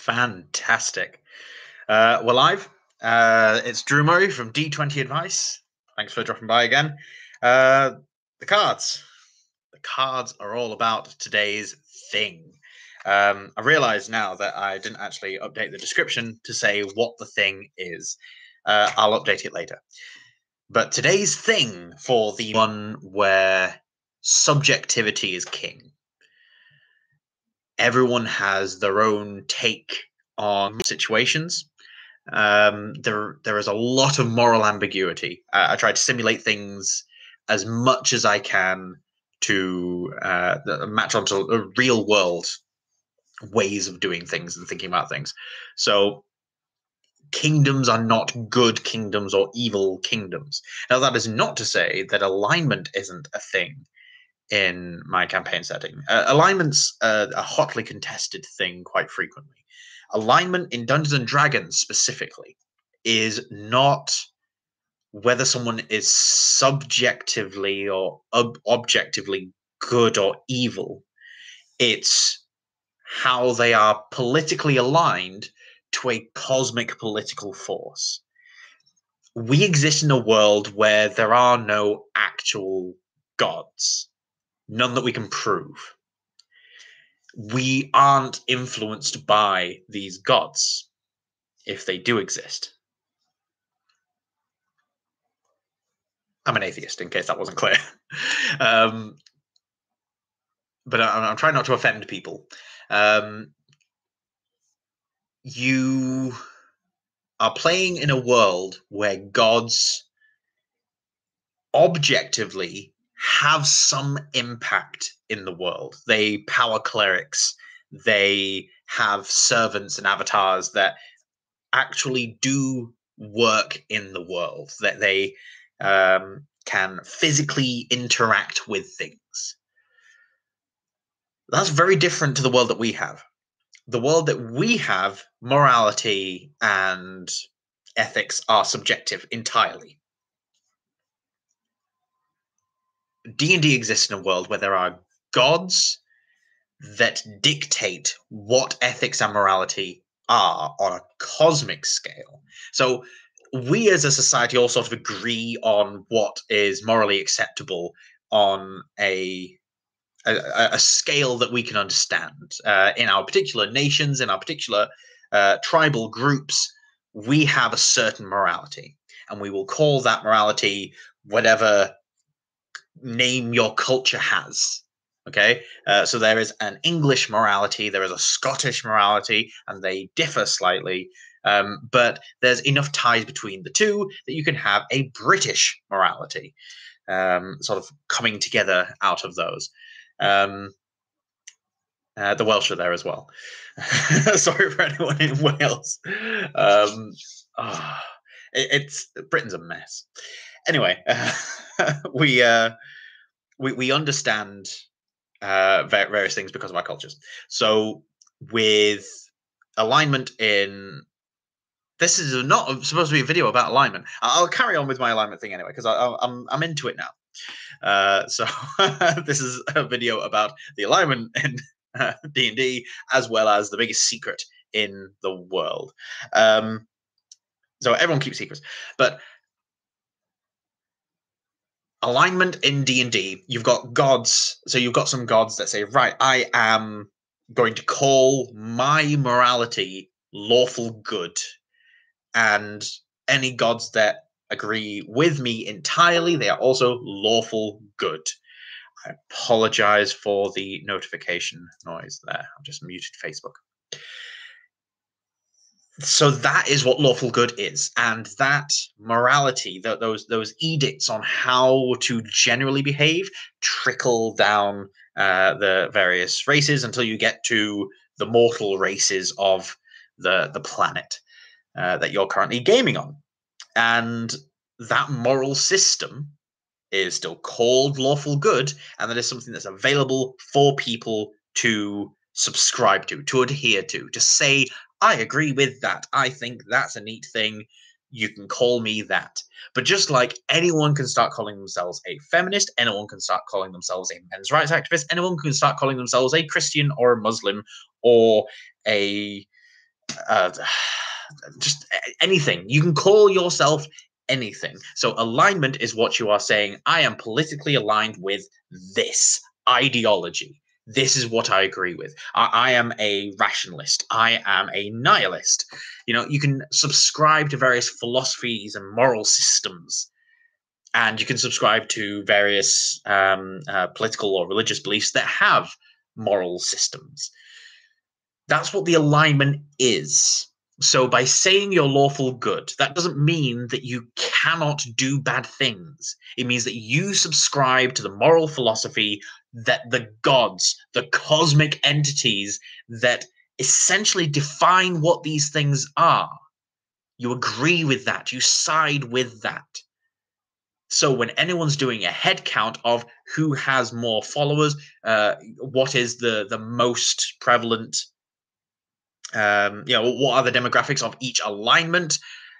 Fantastic. We're live. It's Drew Murray from D20 Advice. Thanks for dropping by again. The cards. The cards are all about today's thing. I realize now that I didn't actually update the description to say what the thing is. I'll update it later. But today's thing for the one where subjectivity is king. Everyone has their own take on situations. There is a lot of moral ambiguity. I try to simulate things as much as I can to match onto real world ways of doing things and thinking about things. So kingdoms are not good kingdoms or evil kingdoms. Now, that is not to say that alignment isn't a thing in my campaign setting. Alignment's a hotly contested thing quite frequently. Alignment in Dungeons and Dragons specifically is not whether someone is subjectively or objectively good or evil. It's how they are politically aligned to a cosmic political force. We exist in a world where there are no actual gods, none that we can prove. We aren't influenced by these gods, if they do exist. I'm an atheist, in case that wasn't clear. But I'm trying not to offend people. You are playing in a world where gods objectively have some impact in the world. They power clerics. They have servants and avatars that actually do work in the world, that they can physically interact with things. That's very different to the world that we have. The world that we have, morality and ethics are subjective entirely. D&D exists in a world where there are gods that dictate what ethics and morality are on a cosmic scale. So we as a society all sort of agree on what is morally acceptable on a scale that we can understand. In our particular nations, in our particular tribal groups, we have a certain morality, and we will call that morality whatever name your culture has. Okay, so there is an English morality, there is a Scottish morality, and they differ slightly. But there's enough ties between the two that you can have a British morality, sort of coming together out of those. The Welsh are there as well. Sorry for anyone in Wales. It's Britain's a mess. Anyway, we understand various things because of our cultures. So with alignment in, this is not supposed to be a video about alignment. I'll carry on with my alignment thing anyway, because I'm into it now. So this is a video about the alignment in D&D, as well as the biggest secret in the world. So everyone keeps secrets, but alignment in D&D, you've got gods. So you've got some gods that say, right, I am going to call my morality lawful good. And any gods that agree with me entirely, they are also lawful good. I apologize for the notification noise there. I've just muted Facebook. So that is what lawful good is, and that morality, those edicts on how to generally behave, trickle down the various races until you get to the mortal races of the planet that you're currently gaming on. And that moral system is still called lawful good, and that is something that's available for people to subscribe to adhere to say, I agree with that. I think that's a neat thing. You can call me that. But just like anyone can start calling themselves a feminist, anyone can start calling themselves a men's rights activist, anyone can start calling themselves a Christian or a Muslim or a uh, just anything. You can call yourself anything. So alignment is what you are saying. I am politically aligned with this ideology. This is what I agree with. I am a rationalist. I am a nihilist. You can subscribe to various philosophies and moral systems, and you can subscribe to various political or religious beliefs that have moral systems. That's what the alignment is. So by saying you're lawful good, that doesn't mean that you cannot do bad things. It means that you subscribe to the moral philosophy that the gods, the cosmic entities that essentially define what these things are, you agree with that, you side with that. So when anyone's doing a head count of who has more followers, what is the most prevalent, what are the demographics of each alignment,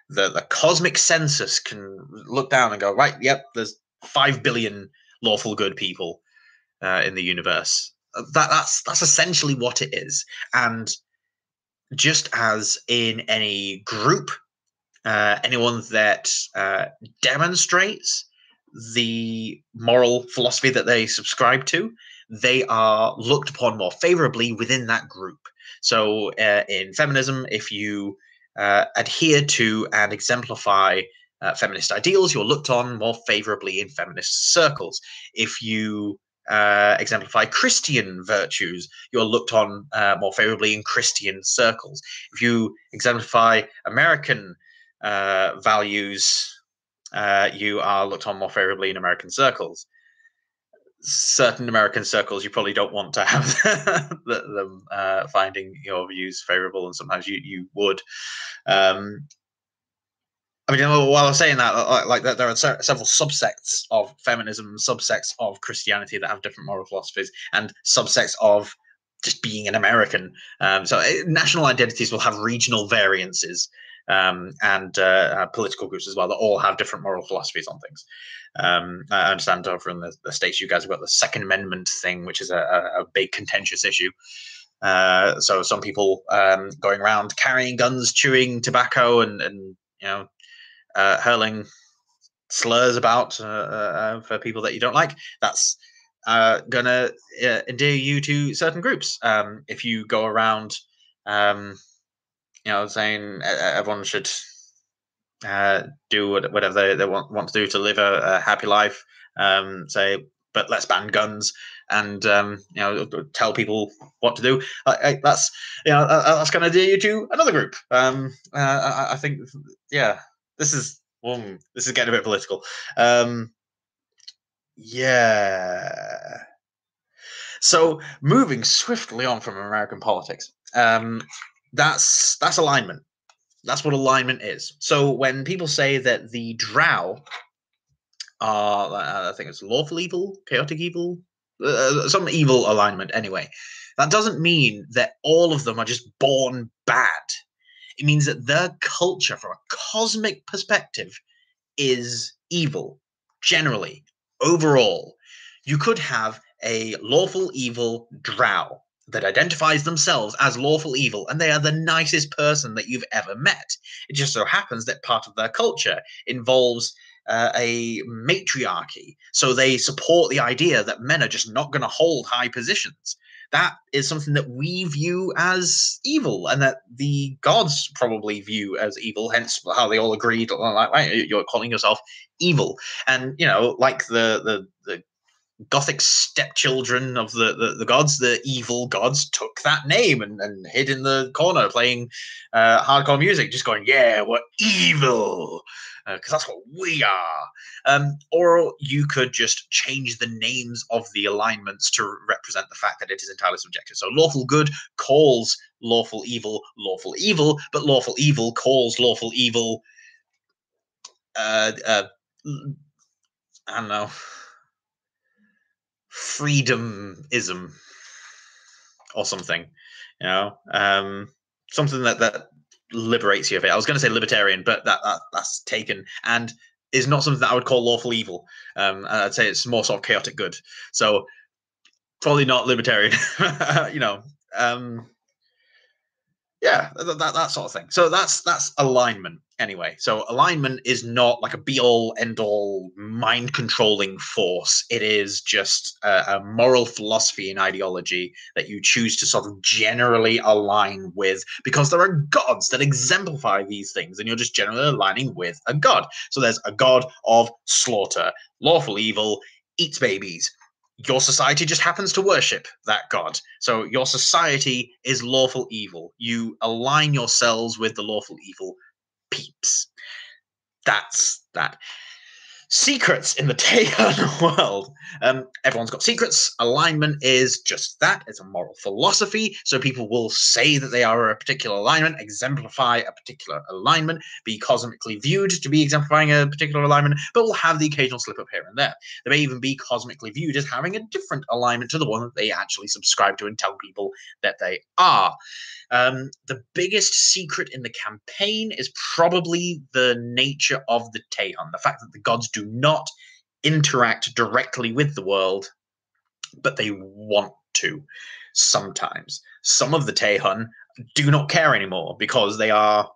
the cosmic census can look down and go, right, yep, there's 5 billion lawful good people in the universe. That's essentially what it is. And just as in any group, anyone that demonstrates the moral philosophy that they subscribe to, they are looked upon more favorably within that group. So in feminism, if you adhere to and exemplify feminist ideals, you're looked on more favorably in feminist circles. If you exemplify Christian virtues, you're looked on more favorably in Christian circles. If you exemplify American values, you are looked on more favorably in American circles. Certain American circles you probably don't want to have them finding your views favorable, and sometimes you would. I mean, while I was saying that, like that, there are several subsects of feminism, subsects of Christianity that have different moral philosophies, and subsects of just being an American. So national identities will have regional variances, and political groups as well that all have different moral philosophies on things. I understand over in the States, you guys have got the Second Amendment thing, which is a big contentious issue. So some people going around carrying guns, chewing tobacco, and hurling slurs about for people that you don't like. That's gonna endear you to certain groups. If you go around, saying everyone should do whatever they want to do to live a happy life, say, but let's ban guns, and tell people what to do. That's going to endear you to another group. I think, yeah, this is getting a bit political. Yeah. So moving swiftly on from American politics, that's alignment. That's what alignment is. So when people say that the Drow are, I think it's lawful evil, chaotic evil, some evil alignment anyway, that doesn't mean that all of them are just born bad. It means that their culture, from a cosmic perspective, is evil, generally, overall. You could have a lawful evil Drow that identifies themselves as lawful evil, and they are the nicest person that you've ever met. It just so happens that part of their culture involves a matriarchy, so they support the idea that men are just not going to hold high positions. That is something that we view as evil, and that the gods probably view as evil. Hence, how they all agreed, like, right, you're calling yourself evil, and like the Gothic stepchildren of the gods, the evil gods took that name and hid in the corner playing hardcore music, just going, yeah, we're evil, because that's what we are. Or you could just change the names of the alignments to represent the fact that it is entirely subjective. So lawful good calls lawful evil, but lawful evil calls lawful evil, I don't know, freedomism or something, something that liberates you of it. I was going to say libertarian, but that's taken and is not something that I would call lawful evil. I'd say it's more sort of chaotic good. So probably not libertarian. Yeah, that sort of thing. So that's alignment anyway. So alignment is not like a be all end all mind controlling force. It is just a moral philosophy and ideology that you choose to sort of generally align with because there are gods that exemplify these things, and you're just generally aligning with a god. So there's a god of slaughter, lawful evil, eats babies. Your society just happens to worship that god. So your society is lawful evil. You align yourselves with the lawful evil peeps. That's that. Secrets in the Taihun world. Everyone's got secrets. Alignment is just that. It's a moral philosophy. So people will say that they are a particular alignment, exemplify a particular alignment, be cosmically viewed to be exemplifying a particular alignment, but will have the occasional slip up here and there. They may even be cosmically viewed as having a different alignment to the one that they actually subscribe to and tell people that they are. The biggest secret in the campaign is probably the nature of the Taihun, the fact that the gods do not interact directly with the world, but they want to sometimes. Some of the Taihun do not care anymore because they are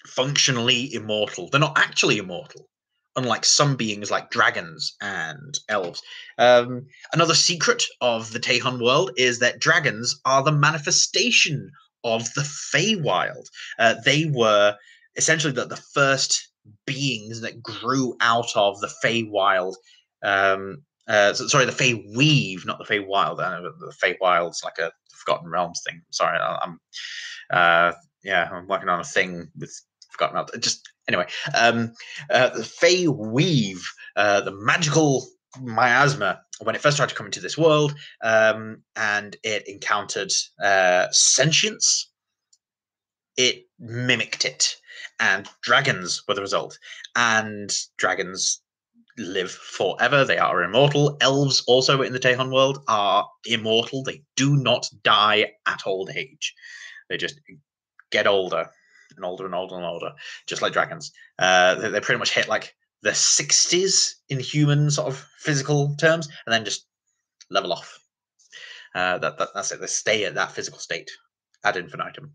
functionally immortal. They're not actually immortal, unlike some beings like dragons and elves. Another secret of the Taihun world is that dragons are the manifestation of the Feywild. They were essentially the first beings that grew out of the Feywild. Sorry, the Feyweave, not the Feywild. I know the Feywild's like a Forgotten Realms thing. Sorry, I'm working on a thing with Forgotten Realms. Just anyway, the Feyweave, the magical miasma, when it first tried to come into this world, and it encountered sentience, it mimicked it, and dragons were the result. And dragons live forever. They are immortal. Elves, also in the Taihun world, are immortal. They do not die at old age. They just get older and older and older and older, just like dragons. They pretty much hit like the 60s in human sort of physical terms, and then just level off. That's it. They stay at that physical state ad infinitum.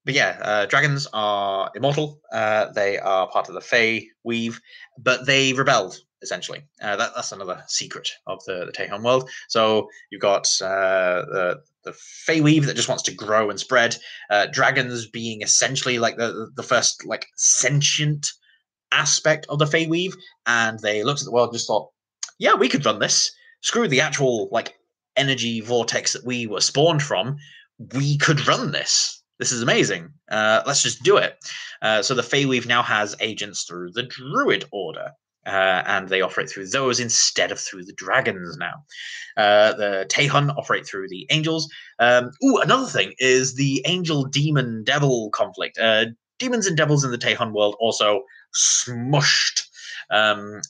But yeah, dragons are immortal. They are part of the Fey weave, but they rebelled essentially. That's another secret of the Taihun world. So you've got the Fey weave that just wants to grow and spread. Dragons being essentially like the first like sentient aspect of the Fey weave, and they looked at the world and just thought, yeah, we could run this. Screw the actual like energy vortex that we were spawned from. We could run this. This is amazing. Let's just do it. So the Feyweave now has agents through the Druid Order, and they operate through those instead of through the dragons now. The Taihun operate through the angels. Another thing is the angel demon devil conflict. Demons and devils in the Taihun world also smushed.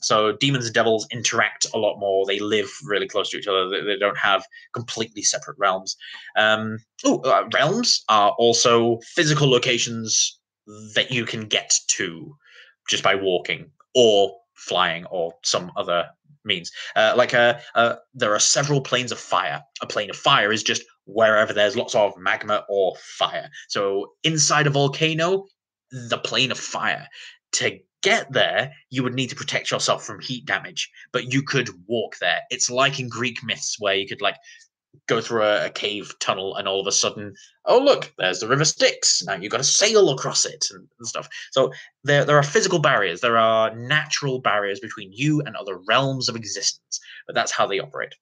So demons and devils interact a lot more. They live really close to each other. They don't have completely separate realms. Realms are also physical locations that you can get to just by walking or flying or some other means. There are several planes of fire. A plane of fire is just wherever there's lots of magma or fire. So inside a volcano, the plane of fire. To get there, you would need to protect yourself from heat damage, but you could walk there. It's like in Greek myths where you could like go through a cave tunnel and all of a sudden, oh look, there's the river Styx. Now you've got to sail across it and stuff. So there are physical barriers. There are natural barriers between you and other realms of existence, but that's how they operate.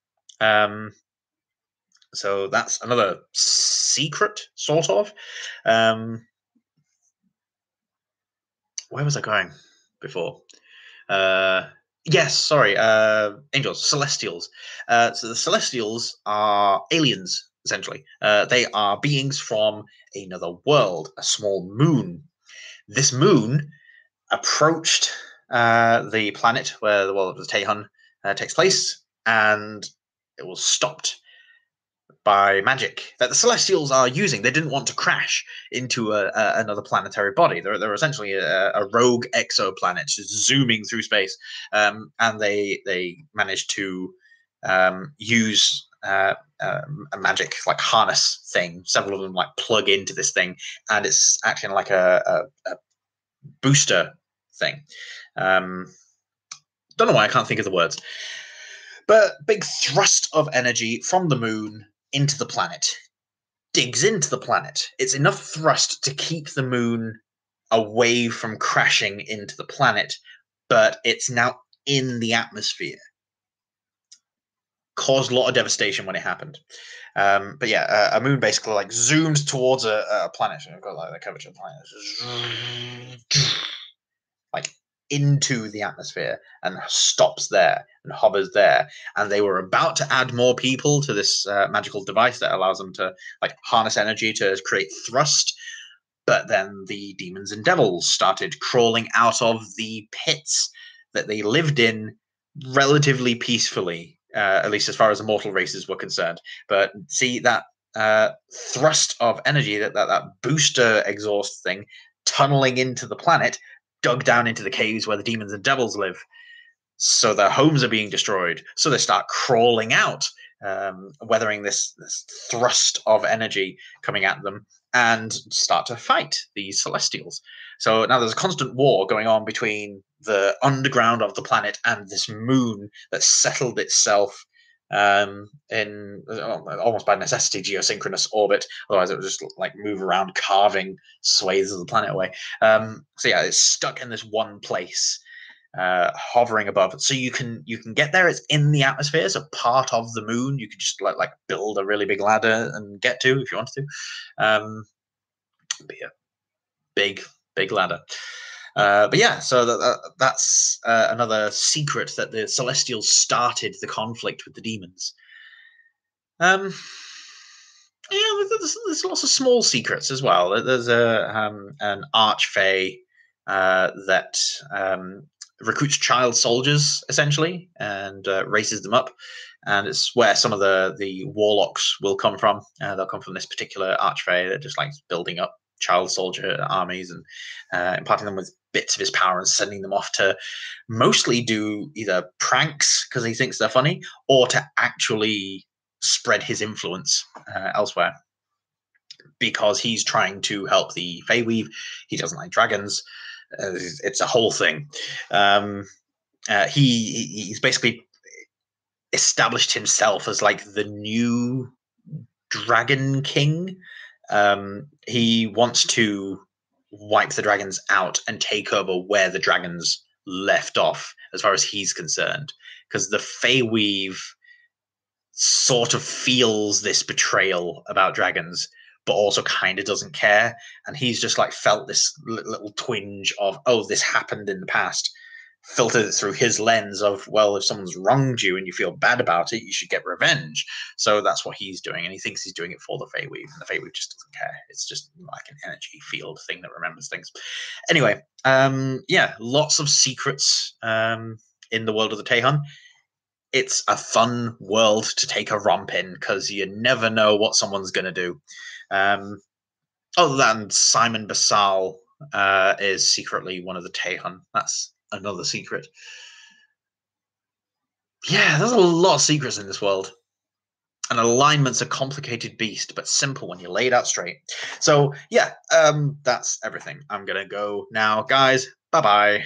So that's another secret, sort of. Where was I going before? Yes, sorry. Angels, celestials. So the celestials are aliens, essentially. They are beings from another world, a small moon. This moon approached the planet where the world of the Taihun takes place, and it was stopped by magic that the Celestials are using. They didn't want to crash into another planetary body. They're essentially a rogue exoplanet just zooming through space, and they managed to use a magic like harness thing. Several of them like plug into this thing, and it's acting like a booster thing. Don't know why I can't think of the words. But big thrust of energy from the moon into the planet. Digs into the planet. It's enough thrust to keep the moon away from crashing into the planet, but it's now in the atmosphere. Caused a lot of devastation when it happened. But yeah, a moon basically like zooms towards a planet. So I've got like the curvature of the planet. Like into the atmosphere and stops there and hovers there. And they were about to add more people to this magical device that allows them to like harness energy to create thrust. But then the demons and devils started crawling out of the pits that they lived in relatively peacefully, at least as far as the mortal races were concerned. But see that thrust of energy, that booster exhaust thing, tunneling into the planet, dug down into the caves where the demons and devils live. So their homes are being destroyed. So they start crawling out, weathering this thrust of energy coming at them, and start to fight these celestials. So now there's a constant war going on between the underground of the planet and this moon that settled itself in almost by necessity geosynchronous orbit. Otherwise, it would just like move around, carving swathes of the planet away. So yeah, it's stuck in this one place, hovering above. So you can get there. It's in the atmosphere. It's a part of the moon. You can just like build a really big ladder and get to if you wanted to. But yeah, big ladder. But yeah, so that's another secret that the Celestials started the conflict with the demons. Yeah, there's lots of small secrets as well. There's an archfey that recruits child soldiers essentially and races them up, and it's where some of the warlocks will come from. They'll come from this particular archfey that just likes building up child soldier armies and imparting them with bits of his power and sending them off to mostly do either pranks because he thinks they're funny, or to actually spread his influence elsewhere, because he's trying to help the Feyweave. He doesn't like dragons. It's a whole thing. He's basically established himself as like the new dragon king. He wants to wipe the dragons out and take over where the dragons left off, as far as he's concerned, because the Feyweave sort of feels this betrayal about dragons, but also kind of doesn't care. And he's just like felt this little twinge of, oh, this happened in the past, filtered it through his lens of, well, if someone's wronged you and you feel bad about it, you should get revenge. So that's what he's doing, and he thinks he's doing it for the Feyweave, and the Feyweave just doesn't care. It's just like an energy field thing that remembers things. Anyway, yeah, lots of secrets in the world of the Taihun. It's a fun world to take a romp in because you never know what someone's going to do. Other than Simon Basal is secretly one of the Taihun. That's another secret. Yeah, there's a lot of secrets in this world. And alignment's a complicated beast, but simple when you lay it out straight. So yeah, that's everything. I'm going to go now, guys. Bye-bye.